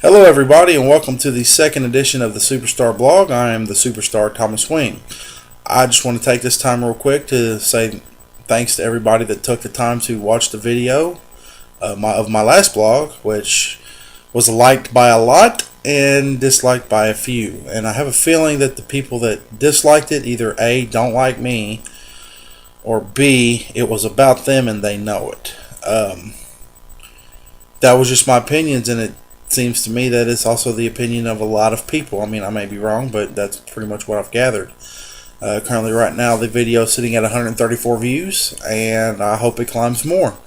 Hello, everybody, and welcome to the second edition of the Superstar Blog. I am the Superstar Thomas Wing. I just want to take this time real quick to say thanks to everybody that took the time to watch the video of my last blog, which was liked by a lot and disliked by a few. And I have a feeling that the people that disliked it either A, don't like me, or B, it was about them and they know it. That was just my opinions, and it seems to me that it's also the opinion of a lot of people. I mean, I may be wrong, but that's pretty much what I've gathered. Currently, right now, the video is sitting at 134 views, and I hope it climbs more.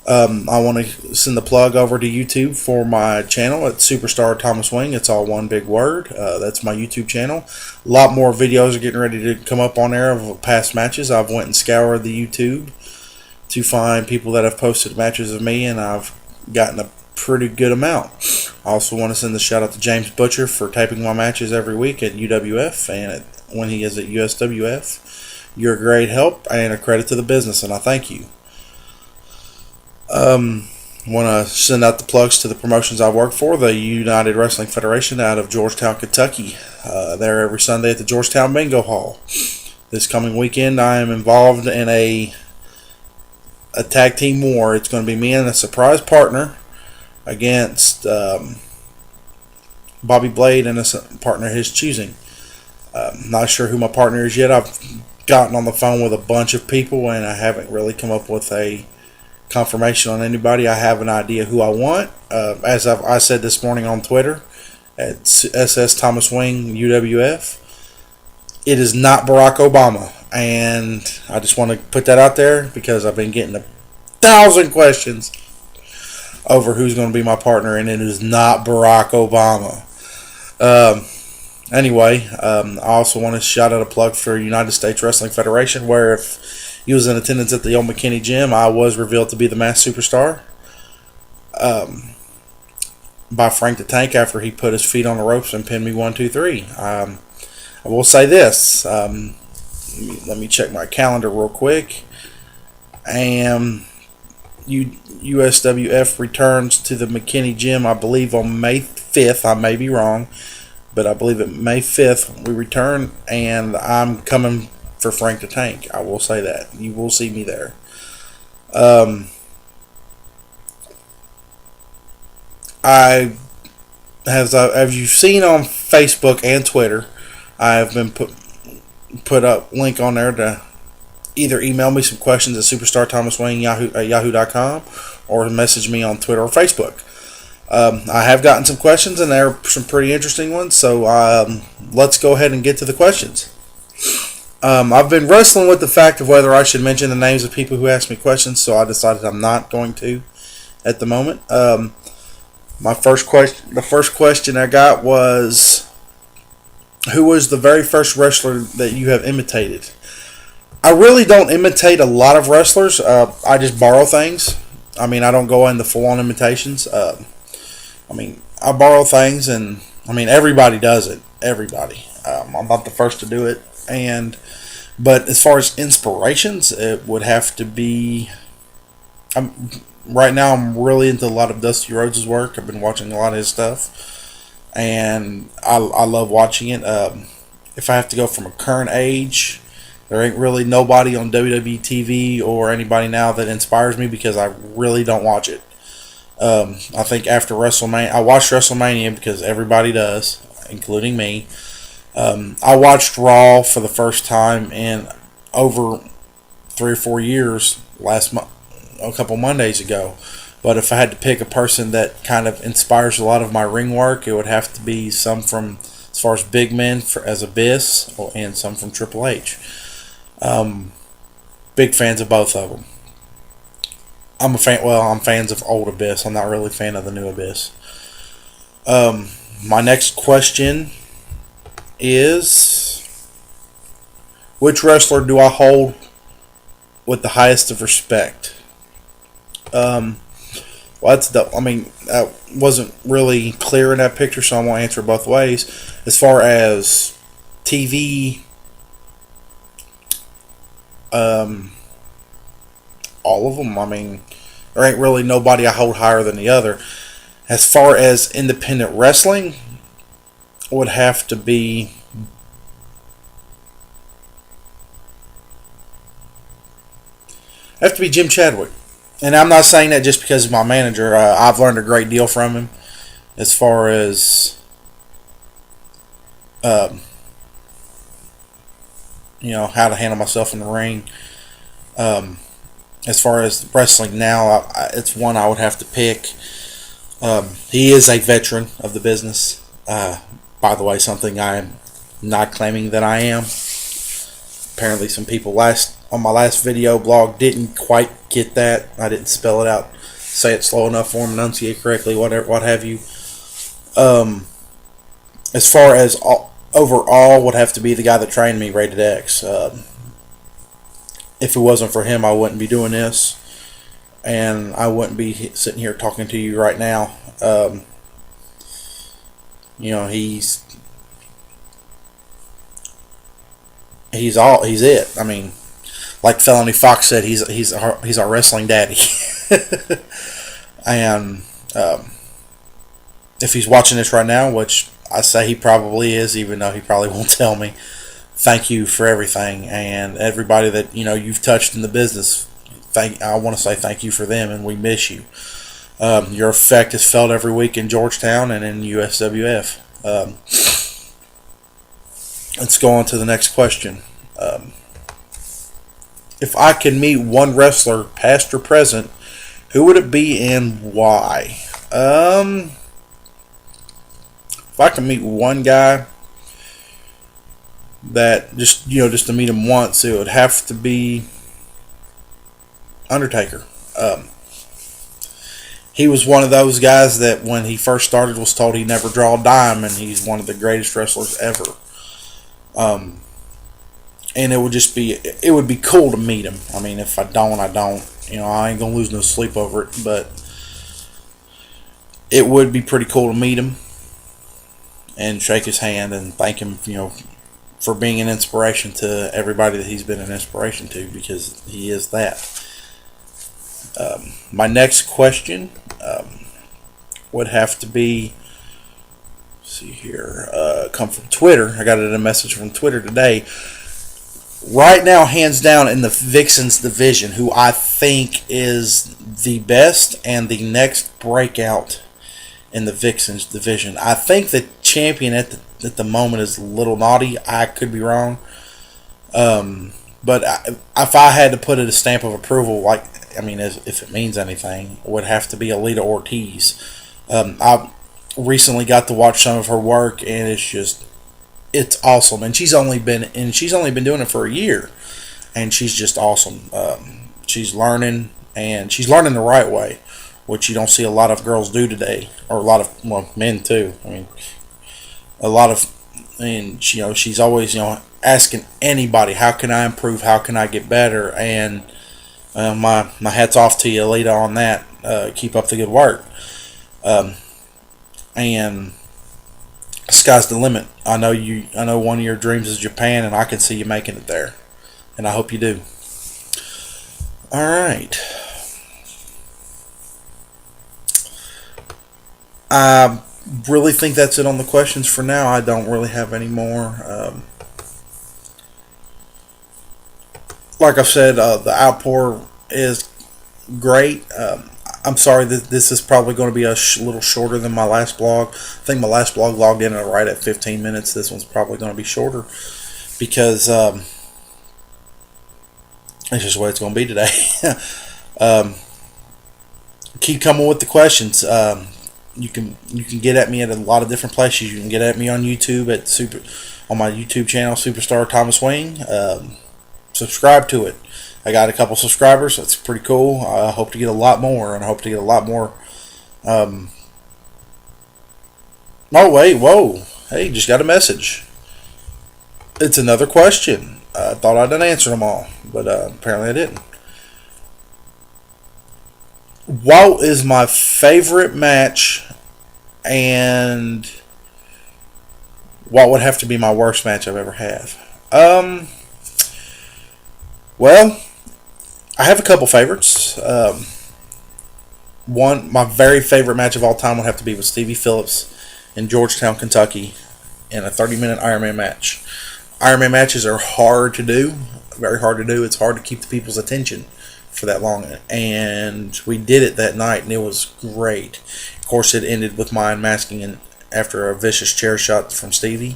I want to send the plug over to YouTube for my channel at Superstar Thomas Wing. It's all one big word. That's my YouTube channel. A lot more videos are getting ready to come up on there of past matches. I've went and scoured the YouTube to find people that have posted matches of me, and I've gotten a pretty good amount. I also want to send a shout out to James Butcher for taping my matches every week at UWF and when he is at USWF. You're a great help and a credit to the business, and I thank you. I want to send out the plugs to the promotions I work for, the United Wrestling Federation out of Georgetown, Kentucky. They're every Sunday at the Georgetown Bingo Hall. This coming weekend, I am involved in a tag team war. It's going to be me and a surprise partner against Bobby Blade and a partner of his choosing. Not sure who my partner is yet. I've gotten on the phone with a bunch of people and I haven't really come up with a confirmation on anybody. I have an idea who I want. As I said this morning on Twitter at SS Thomas Wing UWF, it is not Barack Obama. And I just want to put that out there because I've been getting 1,000 questions over who's going to be my partner, and it is not Barack Obama. Anyway, I also want to shout out a plug for United States Wrestling Federation, where if you was in attendance at the old McKinney Gym, I was revealed to be the Masked Superstar by Frank the Tank after he put his feet on the ropes and pinned me 1, 2, 3. I will say this. Let me check my calendar real quick. And USWF returns to the McKinney Gym, I believe, on May 5th. I may be wrong, but I believe it May 5th we return, and I'm coming for Frank the Tank. I will say that. You will see me there. As you've seen on Facebook and Twitter, I have been put up link on there to either email me some questions at superstarthomaswing at yahoo.com or message me on Twitter or Facebook. I have gotten some questions, and they're some pretty interesting ones, so let's go ahead and get to the questions. I've been wrestling with the fact of whether I should mention the names of people who ask me questions, so I decided I'm not going to at the moment. The first question I got was, who was the very first wrestler that you have imitated? I really don't imitate a lot of wrestlers. I just borrow things. I mean, I don't go into full-on imitations. I borrow things, and everybody does it. Everybody. I'm not the first to do it. But as far as inspirations, it would have to be. Right now, I'm really into a lot of Dusty Rhodes' work. I've been watching a lot of his stuff, and I love watching it. If I have to go from a current age, there ain't really nobody on WWE TV or anybody now that inspires me because I really don't watch it. I think after WrestleMania, I watched WrestleMania because everybody does, including me. I watched Raw for the first time in over 3 or 4 years a couple Mondays ago. But if I had to pick a person that kind of inspires a lot of my ring work, it would have to be some from, as far as big men, as Abyss, and some from Triple H. Big fans of both of them. I'm fans of old Abyss. I'm not really a fan of the new Abyss. My next question is, which wrestler do I hold with the highest of respect? That wasn't really clear in that picture, so I won't answer both ways. As far as TV, all of them. There ain't really nobody I hold higher than the other. As far as independent wrestling, would have to be Jim Chadwick. And I'm not saying that just because he's my manager. I've learned a great deal from him as far as um, how to handle myself in the ring. Um, as far as wrestling now, it's one I would have to pick. He is a veteran of the business. By the way, something I am not claiming that I am. Apparently, some people on my last video blog didn't quite get that. I didn't spell it out, say it slow enough for them, enunciate correctly, whatever, what have you. As far as overall, would have to be the guy that trained me, Rated X. If it wasn't for him, I wouldn't be doing this, and I wouldn't be sitting here talking to you right now. He's it. I mean, like Felony Fox said, he's our wrestling daddy. And if he's watching this right now, which I say he probably is, even though he probably won't tell me, thank you for everything, and everybody that you've touched in the business. I want to say thank you for them, and we miss you. Your effect is felt every week in Georgetown and in USWF. Let's go on to the next question. If I can meet one wrestler, past or present, who would it be and why? If I can meet one guy that just to meet him once, it would have to be Undertaker. He was one of those guys that when he first started was told he'd never draw a dime, and he's one of the greatest wrestlers ever. And it would be cool to meet him. I mean, if I don't, I don't. I ain't gonna lose no sleep over it, but it would be pretty cool to meet him and shake his hand and thank him, for being an inspiration to everybody that he's been an inspiration to, because he is that. My next question would have to be, see here, come from Twitter. I got a message from Twitter today. Right now, hands down in the Vixens division, who I think is the best and the next breakout in the Vixens division. I think the champion at the moment is Little Naughty. I could be wrong. But if I had to put it a stamp of approval, if it means anything, it would have to be Alita Ortiz. I recently got to watch some of her work, and it's awesome. And she's only been doing it for a year, and she's just awesome. She's learning, and she's learning the right way, which you don't see a lot of girls do today, or a lot of men too. I mean, she's always asking anybody, how can I improve, how can I get better, and my hat's off to you, Alita, on that. Keep up the good work. And sky's the limit. I know one of your dreams is Japan, and I can see you making it there, and I hope you do. All right. I really think that's it on the questions for now. I don't really have any more. Like I said, the outpour is great. I'm sorry that this is probably going to be a little shorter than my last blog. I think my last blog logged in right at 15 minutes. This one's probably going to be shorter because it's just the way it's going to be today. Keep coming with the questions. You can get at me at a lot of different places. You can get at me on YouTube on my YouTube channel, Superstar Thomas Wayne. Subscribe to it. I got a couple subscribers. That's pretty cool. I hope to get a lot more, and I hope to get a lot more. Oh wait, whoa! Hey, just got a message. It's another question. I thought I didn't answer them all, but apparently I didn't. What is my favorite match, and what would have to be my worst match I've ever had? Well, I have a couple favorites. my very favorite match of all time would have to be with Stevie Phillips in Georgetown, Kentucky, in a 30-minute Ironman match. Ironman matches are hard to do, very hard to do. It's hard to keep the people's attention for that long, and we did it that night, and it was great. Of course, it ended with my unmasking after a vicious chair shot from Stevie,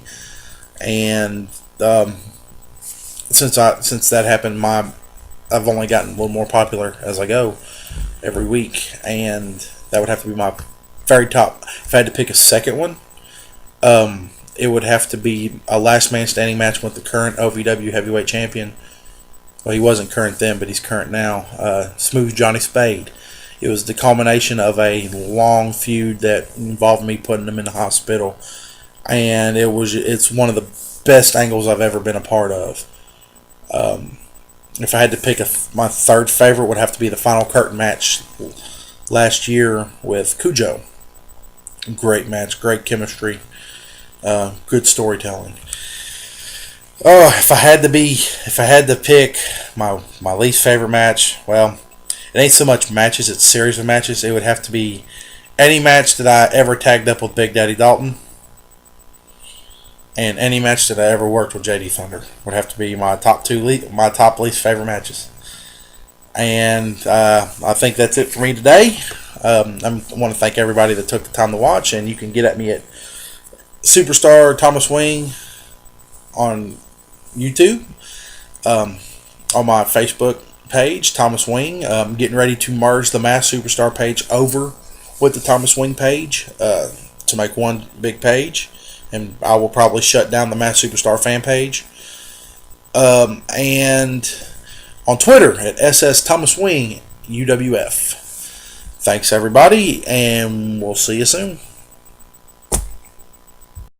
and since that happened, I've only gotten a little more popular as I go every week, and that would have to be my very top. If I had to pick a second one, it would have to be a last man standing match with the current OVW heavyweight champion. Well, he wasn't current then, but he's current now. Smooth Johnny Spade. It was the culmination of a long feud that involved me putting him in the hospital, and it's one of the best angles I've ever been a part of. If I had to pick my third favorite, would have to be the final curtain match last year with Cujo. Great match, great chemistry, good storytelling. Oh, if I had to pick my least favorite match, well, it ain't so much matches; it's series of matches. It would have to be any match that I ever tagged up with Big Daddy Dalton, and any match that I ever worked with JD Thunder would have to be my top least favorite matches. And I think that's it for me today. I want to thank everybody that took the time to watch, and you can get at me at Superstar Thomas Wing on YouTube, on my Facebook page, Thomas Wing. I'm getting ready to merge the Mass Superstar page over with the Thomas Wing page to make one big page, and I will probably shut down the Mass Superstar fan page. And on Twitter at SS Thomas Wing UWF. Thanks everybody, and we'll see you soon.